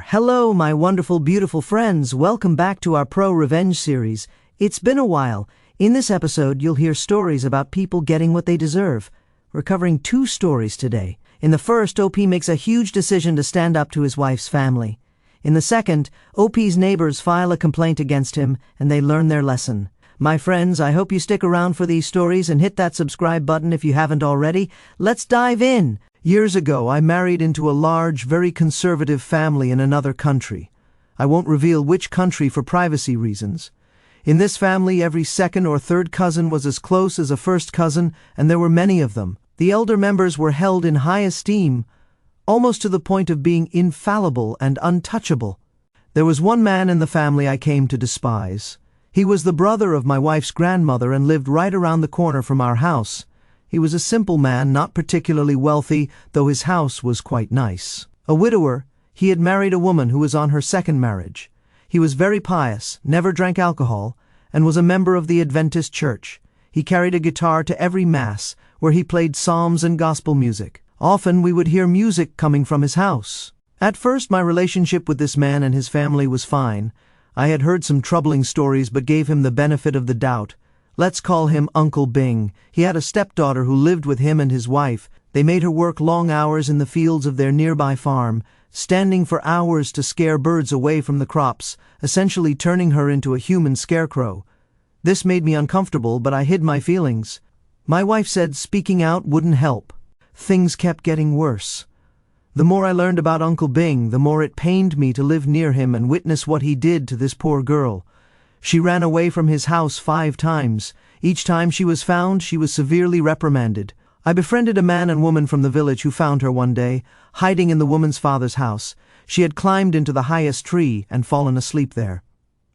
Hello, my wonderful, beautiful friends. Welcome back to our ProRevenge series. It's been a while. In this episode, you'll hear stories about people getting what they deserve. We're covering 2 stories today. In the first, OP makes a huge decision to stand up to his wife's family. In the second, OP's neighbors file a complaint against him, and they learn their lesson. My friends, I hope you stick around for these stories and hit that subscribe button if you haven't already. Let's dive in. Years ago, I married into a large, very conservative family in another country. I won't reveal which country for privacy reasons. In this family, every second or third cousin was as close as a first cousin, and there were many of them. The elder members were held in high esteem, almost to the point of being infallible and untouchable. There was one man in the family I came to despise. He was the brother of my wife's grandmother and lived right around the corner from our house. He was a simple man, not particularly wealthy, though his house was quite nice. A widower, he had married a woman who was on her second marriage. He was very pious, never drank alcohol, and was a member of the Adventist church. He carried a guitar to every mass, where he played psalms and gospel music. Often we would hear music coming from his house. At first, my relationship with this man and his family was fine. I had heard some troubling stories but gave him the benefit of the doubt. Let's call him Uncle Bing. He had a stepdaughter who lived with him and his wife. They made her work long hours in the fields of their nearby farm, standing for hours to scare birds away from the crops, essentially turning her into a human scarecrow. This made me uncomfortable, but I hid my feelings. My wife said speaking out wouldn't help. Things kept getting worse. The more I learned about Uncle Bing, the more it pained me to live near him and witness what he did to this poor girl. She ran away from his house 5 times. Each time she was found, she was severely reprimanded. I befriended a man and woman from the village who found her one day, hiding in the woman's father's house. She had climbed into the highest tree and fallen asleep there.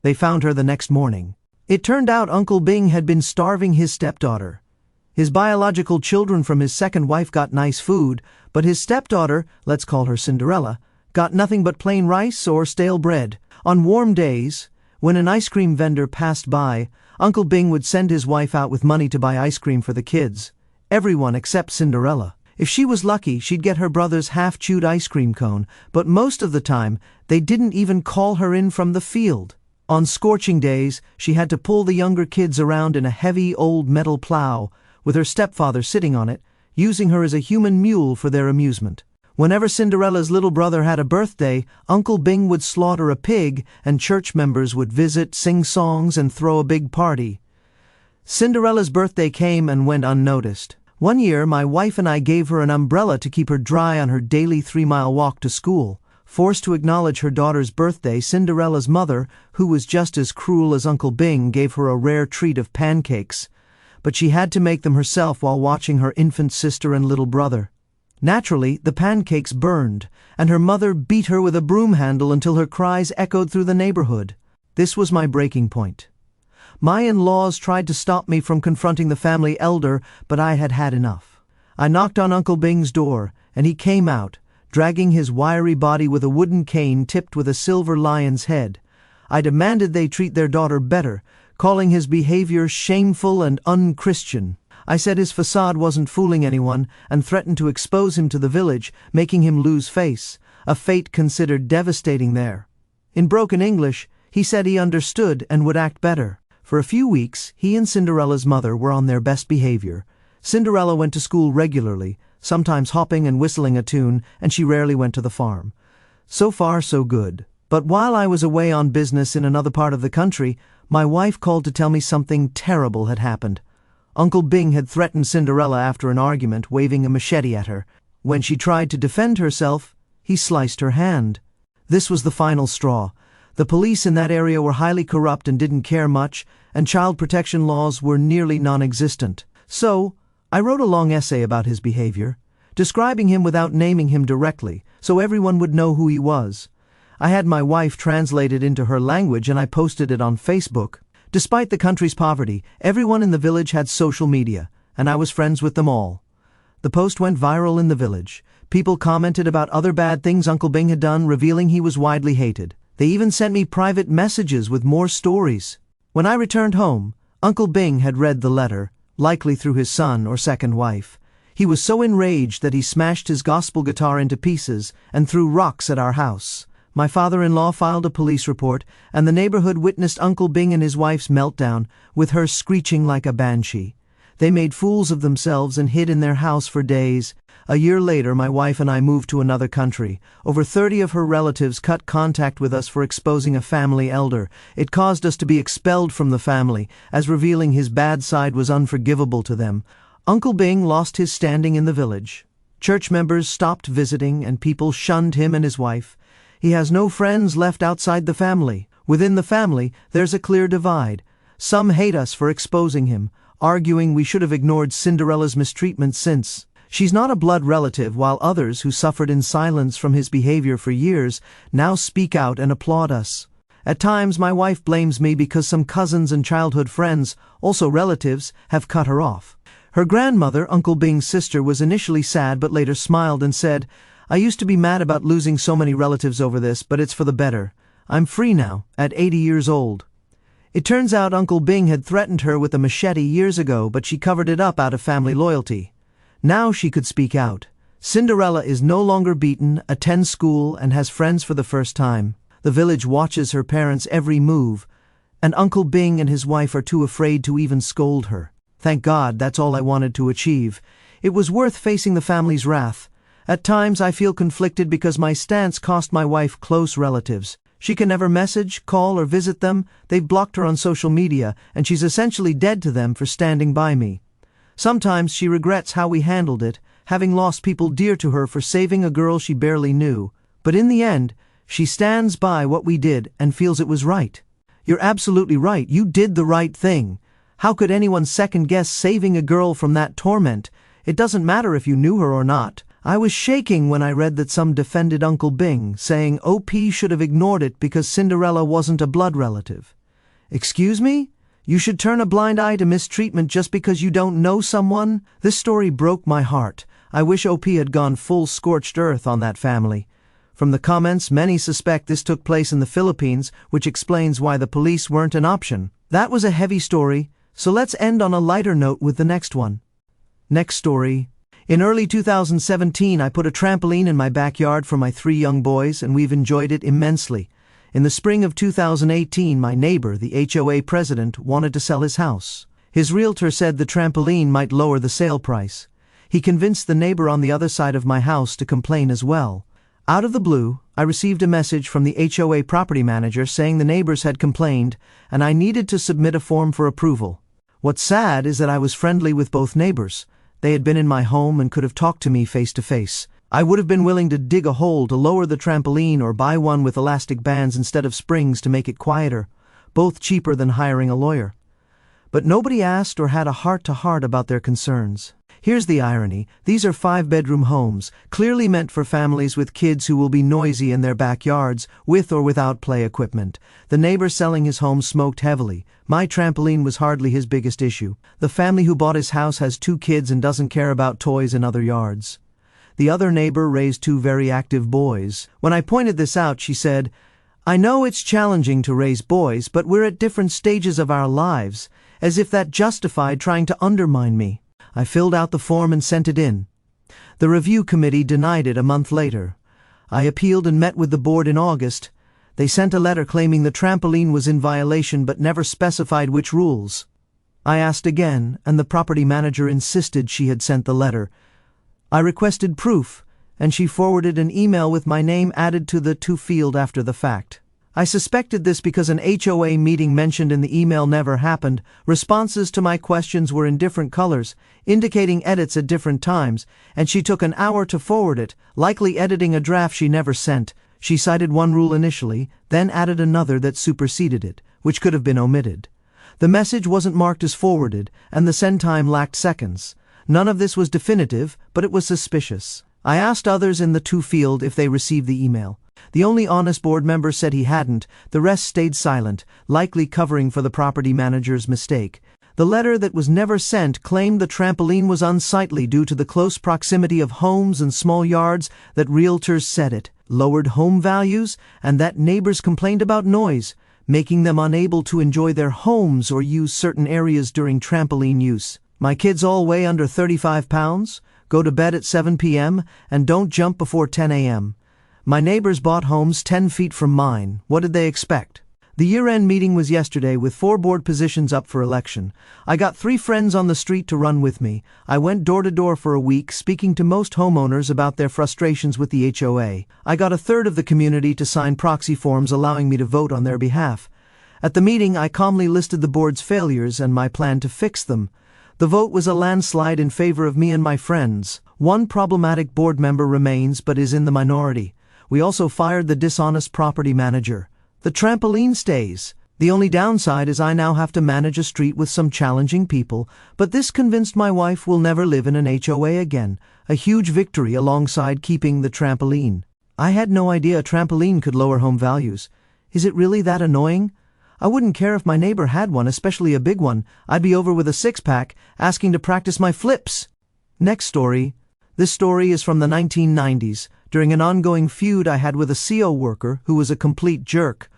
They found her the next morning. It turned out Uncle Bing had been starving his stepdaughter. His biological children from his second wife got nice food, but his stepdaughter, let's call her Cinderella, got nothing but plain rice or stale bread. On warm days, when an ice cream vendor passed by, Uncle Bing would send his wife out with money to buy ice cream for the kids. Everyone except Cinderella. If she was lucky, she'd get her brother's half-chewed ice cream cone, but most of the time, they didn't even call her in from the field. On scorching days, she had to pull the younger kids around in a heavy old metal plow, with her stepfather sitting on it, using her as a human mule for their amusement. Whenever Cinderella's little brother had a birthday, Uncle Bing would slaughter a pig, and church members would visit, sing songs, and throw a big party. Cinderella's birthday came and went unnoticed. One year, my wife and I gave her an umbrella to keep her dry on her daily 3-mile walk to school. Forced to acknowledge her daughter's birthday, Cinderella's mother, who was just as cruel as Uncle Bing, gave her a rare treat of pancakes. But she had to make them herself while watching her infant sister and little brother. Naturally, the pancakes burned, and her mother beat her with a broom handle until her cries echoed through the neighborhood. This was my breaking point. My in-laws tried to stop me from confronting the family elder, but I had had enough. I knocked on Uncle Bing's door, and he came out, dragging his wiry body with a wooden cane tipped with a silver lion's head. I demanded they treat their daughter better, calling his behavior shameful and un-Christian. I said his facade wasn't fooling anyone and threatened to expose him to the village, making him lose face, a fate considered devastating there. In broken English, he said he understood and would act better. For a few weeks, he and Cinderella's mother were on their best behavior. Cinderella went to school regularly, sometimes hopping and whistling a tune, and she rarely went to the farm. So far, so good. But while I was away on business in another part of the country, my wife called to tell me something terrible had happened. Uncle Bing had threatened Cinderella after an argument, waving a machete at her. When she tried to defend herself, he sliced her hand. This was the final straw. The police in that area were highly corrupt and didn't care much, and child protection laws were nearly non-existent. So, I wrote a long essay about his behavior, describing him without naming him directly, so everyone would know who he was. I had my wife translate it into her language and I posted it on Facebook. Despite the country's poverty, everyone in the village had social media, and I was friends with them all. The post went viral in the village. People commented about other bad things Uncle Bing had done, revealing he was widely hated. They even sent me private messages with more stories. When I returned home, Uncle Bing had read the letter, likely through his son or second wife. He was so enraged that he smashed his gospel guitar into pieces and threw rocks at our house. My father-in-law filed a police report, and the neighborhood witnessed Uncle Bing and his wife's meltdown, with her screeching like a banshee. They made fools of themselves and hid in their house for days. A year later, my wife and I moved to another country. Over 30 of her relatives cut contact with us for exposing a family elder. It caused us to be expelled from the family, as revealing his bad side was unforgivable to them. Uncle Bing lost his standing in the village. Church members stopped visiting, and people shunned him and his wife. He has no friends left outside the family. Within the family, there's a clear divide. Some hate us for exposing him, arguing we should have ignored Cinderella's mistreatment since she's not a blood relative, while others who suffered in silence from his behavior for years now speak out and applaud us. At times, my wife blames me because some cousins and childhood friends, also relatives, have cut her off. Her grandmother, Uncle Bing's sister, was initially sad but later smiled and said, "I used to be mad about losing so many relatives over this, but it's for the better. I'm free now, at 80 years old." It turns out Uncle Bing had threatened her with a machete years ago, but she covered it up out of family loyalty. Now she could speak out. Cinderella is no longer beaten, attends school, and has friends for the first time. The village watches her parents' every move, and Uncle Bing and his wife are too afraid to even scold her. Thank God, that's all I wanted to achieve. It was worth facing the family's wrath. At times I feel conflicted because my stance cost my wife close relatives. She can never message, call, or visit them. They've blocked her on social media, and she's essentially dead to them for standing by me. Sometimes she regrets how we handled it, having lost people dear to her for saving a girl she barely knew. But in the end, she stands by what we did and feels it was right. You're absolutely right. You did the right thing. How could anyone second-guess saving a girl from that torment? It doesn't matter if you knew her or not. I was shaking when I read that some defended Uncle Bing, saying OP should have ignored it because Cinderella wasn't a blood relative. Excuse me? You should turn a blind eye to mistreatment just because you don't know someone? This story broke my heart. I wish OP had gone full scorched earth on that family. From the comments, many suspect this took place in the Philippines, which explains why the police weren't an option. That was a heavy story, so let's end on a lighter note with the next one. Next story. In early 2017, I put a trampoline in my backyard for my 3 young boys, and we've enjoyed it immensely. In the spring of 2018, my neighbor, the HOA president, wanted to sell his house. His realtor said the trampoline might lower the sale price. He convinced the neighbor on the other side of my house to complain as well. Out of the blue, I received a message from the HOA property manager saying the neighbors had complained, and I needed to submit a form for approval. What's sad is that I was friendly with both neighbors. They had been in my home and could have talked to me face to face. I would have been willing to dig a hole to lower the trampoline or buy one with elastic bands instead of springs to make it quieter, both cheaper than hiring a lawyer. But nobody asked or had a heart-to-heart about their concerns. Here's the irony. These are 5-bedroom homes, clearly meant for families with kids who will be noisy in their backyards, with or without play equipment. The neighbor selling his home smoked heavily. My trampoline was hardly his biggest issue. The family who bought his house has 2 kids and doesn't care about toys in other yards. The other neighbor raised 2 very active boys. When I pointed this out, she said, "I know it's challenging to raise boys, but we're at different stages of our lives," as if that justified trying to undermine me. I filled out the form and sent it in. The review committee denied it a month later. I appealed and met with the board in August. They sent a letter claiming the trampoline was in violation but never specified which rules. I asked again, and the property manager insisted she had sent the letter. I requested proof, and she forwarded an email with my name added to the to field after the fact. I suspected this because an HOA meeting mentioned in the email never happened. Responses to my questions were in different colors, indicating edits at different times, and she took an hour to forward it, likely editing a draft she never sent. She cited one rule initially, then added another that superseded it, which could have been omitted. The message wasn't marked as forwarded, and the send time lacked seconds. None of this was definitive, but it was suspicious. I asked others in the to field if they received the email. The only honest board member said he hadn't. The rest stayed silent, likely covering for the property manager's mistake. The letter that was never sent claimed the trampoline was unsightly due to the close proximity of homes and small yards, that realtors said it lowered home values, and that neighbors complained about noise, making them unable to enjoy their homes or use certain areas during trampoline use. My kids all weigh under 35 pounds, go to bed at 7 p.m., and don't jump before 10 a.m. My neighbors bought homes 10 feet from mine. What did they expect? The year-end meeting was yesterday with 4 board positions up for election. I got 3 friends on the street to run with me. I went door to door for a week, speaking to most homeowners about their frustrations with the HOA. I got a third of the community to sign proxy forms allowing me to vote on their behalf. At the meeting, I calmly listed the board's failures and my plan to fix them. The vote was a landslide in favor of me and my friends. One problematic board member remains but is in the minority. We also fired the dishonest property manager. The trampoline stays. The only downside is I now have to manage a street with some challenging people, but this convinced my wife we'll never live in an HOA again. A huge victory alongside keeping the trampoline. I had no idea a trampoline could lower home values. Is it really that annoying? I wouldn't care if my neighbor had one, especially a big one. I'd be over with a 6-pack, asking to practice my flips. Next story. This story is from the 1990s, during an ongoing feud I had with a CO worker who was a complete jerk.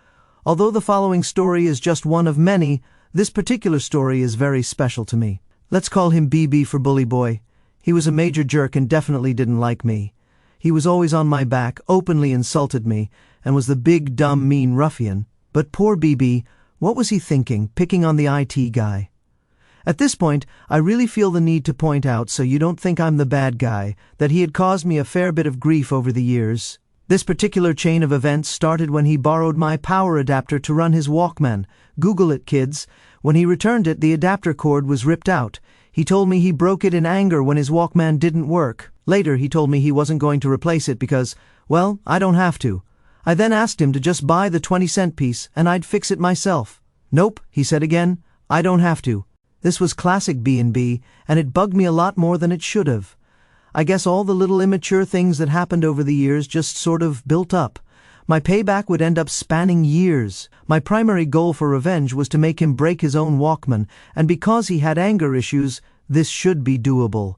Although the following story is just one of many, this particular story is very special to me. Let's call him BB for Bully Boy. He was a major jerk and definitely didn't like me. He was always on my back, openly insulted me, and was the big, dumb, mean ruffian. But poor BB, what was he thinking, picking on the IT guy? At this point, I really feel the need to point out, so you don't think I'm the bad guy, that he had caused me a fair bit of grief over the years. This particular chain of events started when he borrowed my power adapter to run his Walkman. Google it, kids. When he returned it, the adapter cord was ripped out. He told me he broke it in anger when his Walkman didn't work. Later, he told me he wasn't going to replace it because, well, I don't have to. I then asked him to just buy the 20-cent piece and I'd fix it myself. Nope, he said again, I don't have to. This was classic B&B, and it bugged me a lot more than it should have. I guess all the little immature things that happened over the years just sort of built up. My payback would end up spanning years. My primary goal for revenge was to make him break his own Walkman, and because he had anger issues, this should be doable.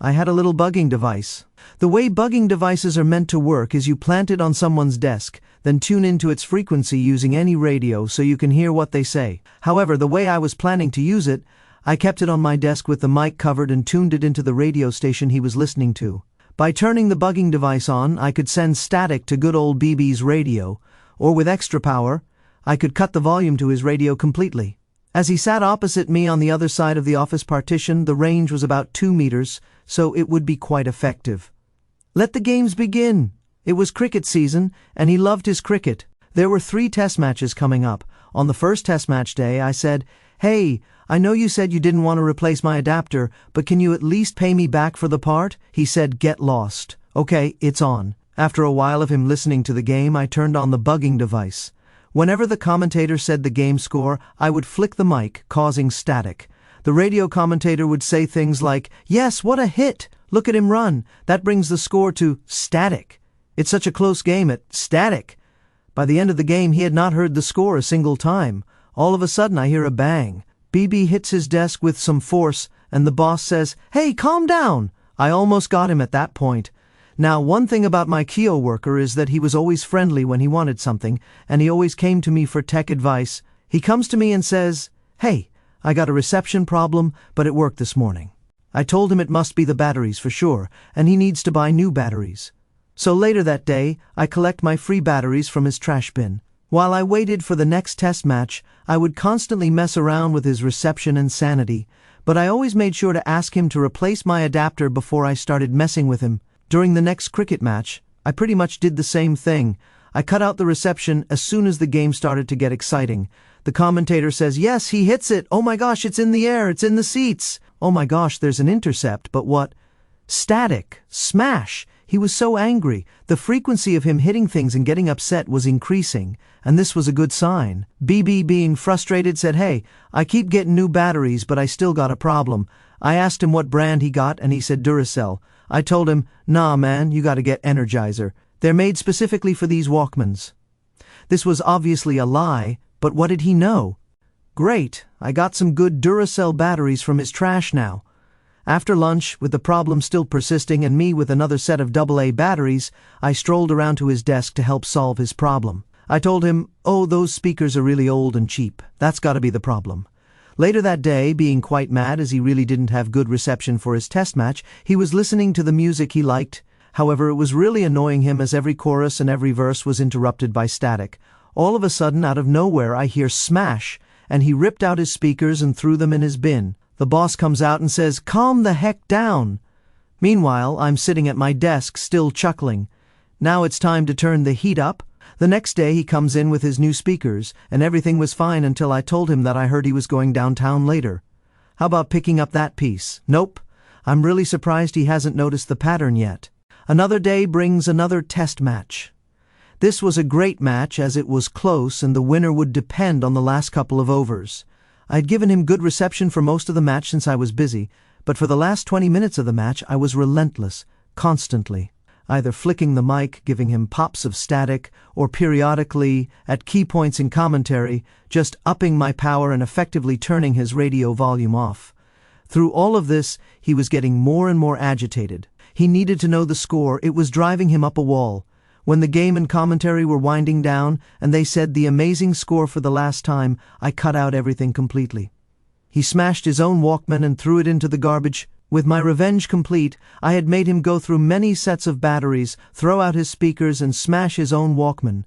I had a little bugging device. The way bugging devices are meant to work is you plant it on someone's desk, then tune into its frequency using any radio so you can hear what they say. However, the way I was planning to use it, I kept it on my desk with the mic covered and tuned it into the radio station he was listening to. By turning the bugging device on, I could send static to good old BB's radio, or with extra power, I could cut the volume to his radio completely. As he sat opposite me on the other side of the office partition, the range was about 2 meters, so it would be quite effective. Let the games begin. It was cricket season, and he loved his cricket. There were 3 test matches coming up. On the first test match day, I said, "Hey, I know you said you didn't want to replace my adapter, but can you at least pay me back for the part?" He said, "Get lost." Okay, it's on. After a while of him listening to the game, I turned on the bugging device. Whenever the commentator said the game score, I would flick the mic, causing static. The radio commentator would say things like, "Yes, what a hit! Look at him run. That brings the score to static. It's such a close game at static." By the end of the game, he had not heard the score a single time. All of a sudden, I hear a bang. BB hits his desk with some force, and the boss says, "Hey, calm down." I almost got him at that point. Now, one thing about my Keo worker is that he was always friendly when he wanted something, and he always came to me for tech advice. He comes to me and says, "Hey, I got a reception problem, but it worked this morning." I told him it must be the batteries for sure, and he needs to buy new batteries. So later that day, I collect my free batteries from his trash bin. While I waited for the next test match, I would constantly mess around with his reception and sanity, but I always made sure to ask him to replace my adapter before I started messing with him. During the next cricket match, I pretty much did the same thing. I cut out the reception as soon as the game started to get exciting. The commentator says, "Yes, he hits it. Oh my gosh, it's in the air. It's in the seats. Oh my gosh, there's an intercept, but what? Static. Smash." He was so angry. The frequency of him hitting things and getting upset was increasing, and this was a good sign. BB, being frustrated, said, "Hey, I keep getting new batteries, but I still got a problem." I asked him what brand he got, and he said Duracell. I told him, "Nah, man, you gotta get Energizer. They're made specifically for these Walkmans." This was obviously a lie, but what did he know? Great, I got some good Duracell batteries from his trash now. After lunch, with the problem still persisting and me with another set of AA batteries, I strolled around to his desk to help solve his problem. I told him, "Oh, those speakers are really old and cheap. That's gotta be the problem." Later that day, being quite mad as he really didn't have good reception for his test match, he was listening to the music he liked, However, it was really annoying him as every chorus and every verse was interrupted by static. All of a sudden, out of nowhere, I hear smash, and he ripped out his speakers and threw them in his bin. The boss comes out and says, "Calm the heck down." Meanwhile, I'm sitting at my desk, still chuckling. Now it's time to turn the heat up. The next day he comes in with his new speakers, and everything was fine until I told him that I heard he was going downtown later. How about picking up that piece? Nope. I'm really surprised he hasn't noticed the pattern yet. Another day brings another test match. This was a great match as it was close and the winner would depend on the last couple of overs. I'd given him good reception for most of the match since I was busy, but for the last 20 minutes of the match I was relentless, constantly. Either flicking the mic, giving him pops of static, or periodically, at key points in commentary, just upping my power and effectively turning his radio volume off. Through all of this, he was getting more and more agitated. He needed to know the score. It was driving him up a wall. When the game and commentary were winding down, and they said the amazing score for the last time, I cut out everything completely. He smashed his own Walkman and threw it into the garbage. With my revenge complete, I had made him go through many sets of batteries, throw out his speakers, and smash his own Walkman.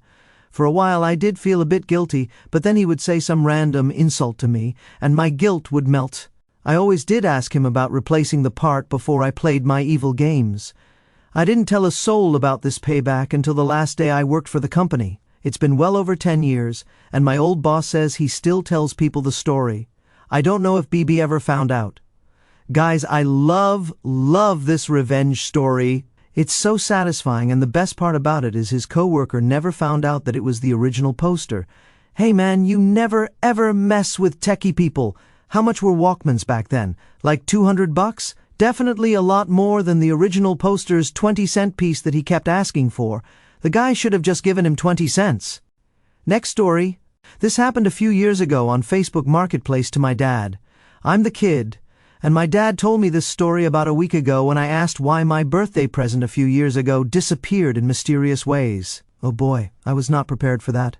For a while I did feel a bit guilty, but then he would say some random insult to me, and my guilt would melt. I always did ask him about replacing the part before I played my evil games. I didn't tell a soul about this payback until the last day I worked for the company. It's been well over 10 years, and my old boss says he still tells people the story. I don't know if BB ever found out. Guys, I love this revenge story. It's so satisfying, and the best part about it is his coworker never found out that it was the original poster. Hey man, you never ever mess with techie people. How much were Walkmans back then? Like $200? Definitely a lot more than the original poster's 20-cent piece that he kept asking for. The guy should have just given him 20 cents. Next story. This happened a few years ago on Facebook Marketplace to my dad. I'm the kid, and my dad told me this story about a week ago when I asked why my birthday present a few years ago disappeared in mysterious ways. Oh boy, I was not prepared for that.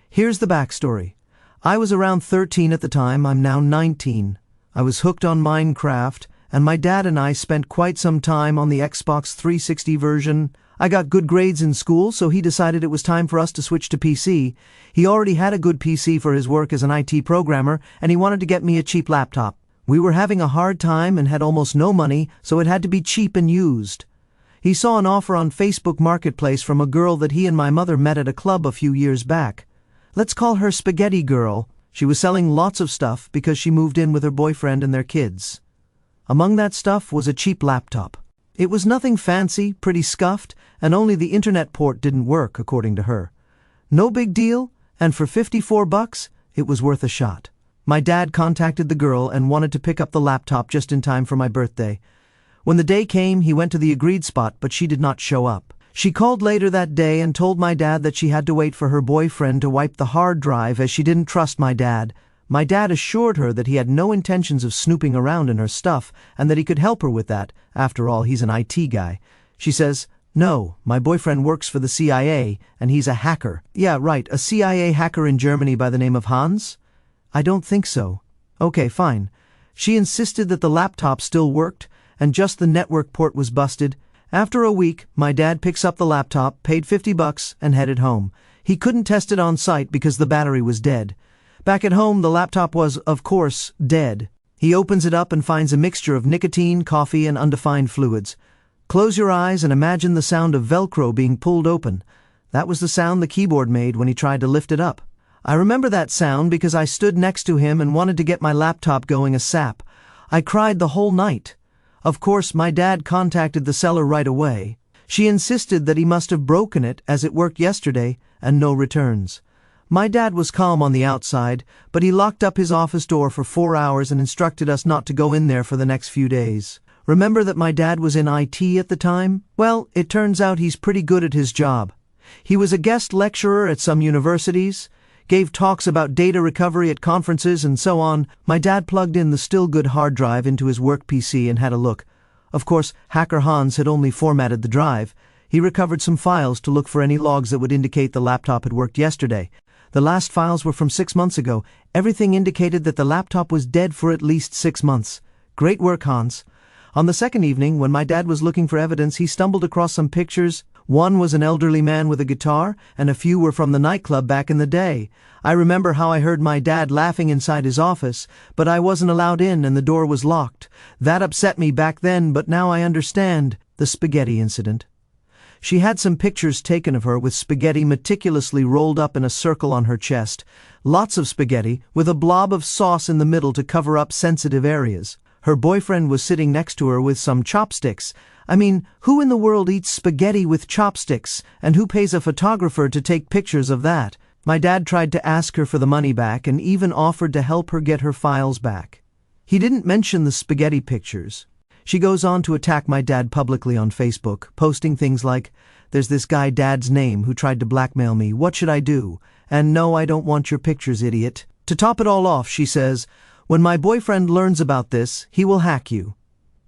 Here's the backstory. I was around 13 at the time. I'm now 19. I was hooked on Minecraft, and my dad and I spent quite some time on the Xbox 360 version. I got good grades in school, so he decided it was time for us to switch to PC. He already had a good PC for his work as an IT programmer, and he wanted to get me a cheap laptop. We were having a hard time and had almost no money, so it had to be cheap and used. He saw an offer on Facebook Marketplace from a girl that he and my mother met at a club a few years back. Let's call her Spaghetti Girl. She was selling lots of stuff because she moved in with her boyfriend and their kids. Among that stuff was a cheap laptop. It was nothing fancy, pretty scuffed, and only the internet port didn't work, according to her. No big deal, and for $54, it was worth a shot. My dad contacted the girl and wanted to pick up the laptop just in time for my birthday. When the day came, he went to the agreed spot, but she did not show up. She called later that day and told my dad that she had to wait for her boyfriend to wipe the hard drive as she didn't trust my dad. My dad assured her that he had no intentions of snooping around in her stuff and that he could help her with that. After all, he's an IT guy. She says, "No, my boyfriend works for the CIA and he's a hacker." "Yeah, right, a CIA hacker in Germany by the name of Hans?" "I don't think so." "Okay, fine." She insisted that the laptop still worked and just the network port was busted. After a week, my dad picks up the laptop, paid $50, and headed home. He couldn't test it on site because the battery was dead. Back at home, the laptop was, of course, dead. He opens it up and finds a mixture of nicotine, coffee, and undefined fluids. Close your eyes and imagine the sound of Velcro being pulled open. That was the sound the keyboard made when he tried to lift it up. I remember that sound because I stood next to him and wanted to get my laptop going ASAP. I cried the whole night. Of course, my dad contacted the seller right away. She insisted that he must have broken it as it worked yesterday and no returns. My dad was calm on the outside, but he locked up his office door for 4 hours and instructed us not to go in there for the next few days. Remember that my dad was in IT at the time? Well, it turns out he's pretty good at his job. He was a guest lecturer at some universities, gave talks about data recovery at conferences and so on. My dad plugged in the still good hard drive into his work PC and had a look. Of course, Hacker Hans had only formatted the drive. He recovered some files to look for any logs that would indicate the laptop had worked yesterday. The last files were from 6 months ago. Everything indicated that the laptop was dead for at least 6 months. Great work, Hans. On the second evening, when my dad was looking for evidence, he stumbled across some pictures. One was an elderly man with a guitar, and a few were from the nightclub back in the day. I remember how I heard my dad laughing inside his office, but I wasn't allowed in and the door was locked. That upset me back then, but now I understand. The spaghetti incident. She had some pictures taken of her with spaghetti meticulously rolled up in a circle on her chest. Lots of spaghetti, with a blob of sauce in the middle to cover up sensitive areas. Her boyfriend was sitting next to her with some chopsticks. I mean, who in the world eats spaghetti with chopsticks, and who pays a photographer to take pictures of that? My dad tried to ask her for the money back and even offered to help her get her files back. He didn't mention the spaghetti pictures. She goes on to attack my dad publicly on Facebook, posting things like, "There's this guy Dad's name who tried to blackmail me. What should I do? And no, I don't want your pictures, idiot." To top it all off, she says, "When my boyfriend learns about this, he will hack you."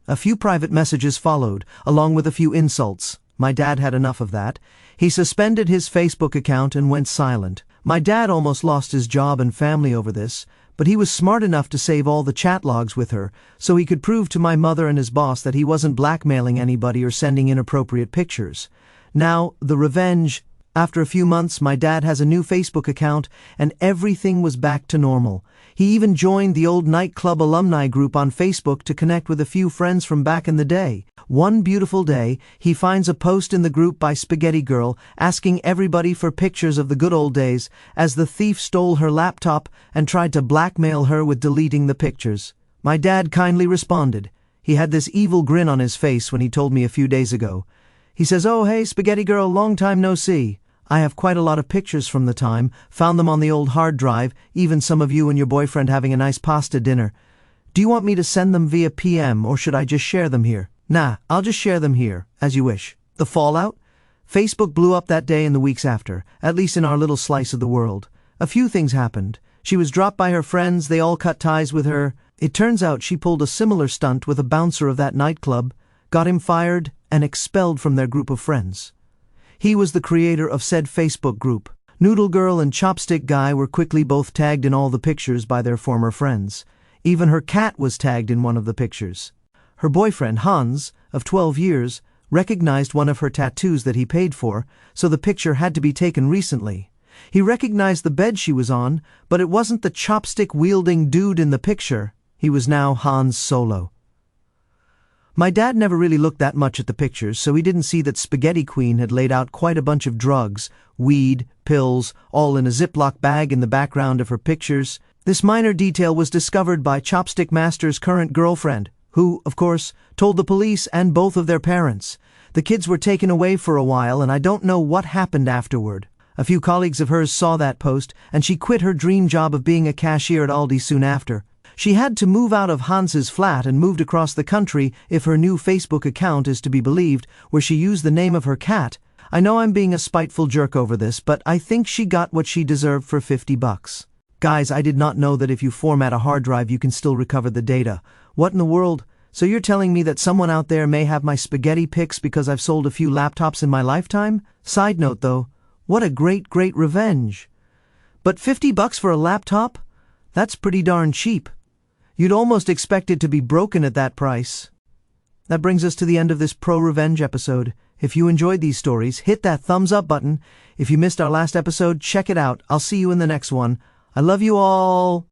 A few private messages followed, along with a few insults. My dad had enough of that. He suspended his Facebook account and went silent. My dad almost lost his job and family over this, but he was smart enough to save all the chat logs with her, so he could prove to my mother and his boss that he wasn't blackmailing anybody or sending inappropriate pictures. Now, the revenge. After a few months, my dad has a new Facebook account, and everything was back to normal. He even joined the old nightclub alumni group on Facebook to connect with a few friends from back in the day. One beautiful day, he finds a post in the group by Spaghetti Girl asking everybody for pictures of the good old days, as the thief stole her laptop and tried to blackmail her with deleting the pictures. My dad kindly responded. He had this evil grin on his face when he told me a few days ago. He says, "Oh, hey, Spaghetti Girl, long time no see. I have quite a lot of pictures from the time, found them on the old hard drive, even some of you and your boyfriend having a nice pasta dinner. Do you want me to send them via PM, or should I just share them here?" "Nah, I'll just share them here, as you wish." The fallout? Facebook blew up that day and the weeks after, at least in our little slice of the world. A few things happened. She was dropped by her friends, they all cut ties with her. It turns out she pulled a similar stunt with a bouncer of that nightclub, got him fired, and expelled from their group of friends. He was the creator of said Facebook group. Noodle Girl and Chopstick Guy were quickly both tagged in all the pictures by their former friends. Even her cat was tagged in one of the pictures. Her boyfriend, Hans, of 12 years, recognized one of her tattoos that he paid for, so the picture had to be taken recently. He recognized the bed she was on, but it wasn't the chopstick-wielding dude in the picture. He was now Hans Solo. My dad never really looked that much at the pictures, so he didn't see that Spaghetti Queen had laid out quite a bunch of drugs, weed, pills, all in a Ziploc bag in the background of her pictures. This minor detail was discovered by Chopstick Master's current girlfriend, who, of course, told the police and both of their parents. The kids were taken away for a while, and I don't know what happened afterward. A few colleagues of hers saw that post, and she quit her dream job of being a cashier at Aldi soon after. She had to move out of Hans's flat and moved across the country, if her new Facebook account is to be believed, where she used the name of her cat. I know I'm being a spiteful jerk over this, but I think she got what she deserved for $50. Guys, I did not know that if you format a hard drive you can still recover the data. What in the world? So you're telling me that someone out there may have my spaghetti pics because I've sold a few laptops in my lifetime? Side note though, what a great revenge. But $50 for a laptop? That's pretty darn cheap. You'd almost expect it to be broken at that price. That brings us to the end of this ProRevenge episode. If you enjoyed these stories, hit that thumbs up button. If you missed our last episode, check it out. I'll see you in the next one. I love you all.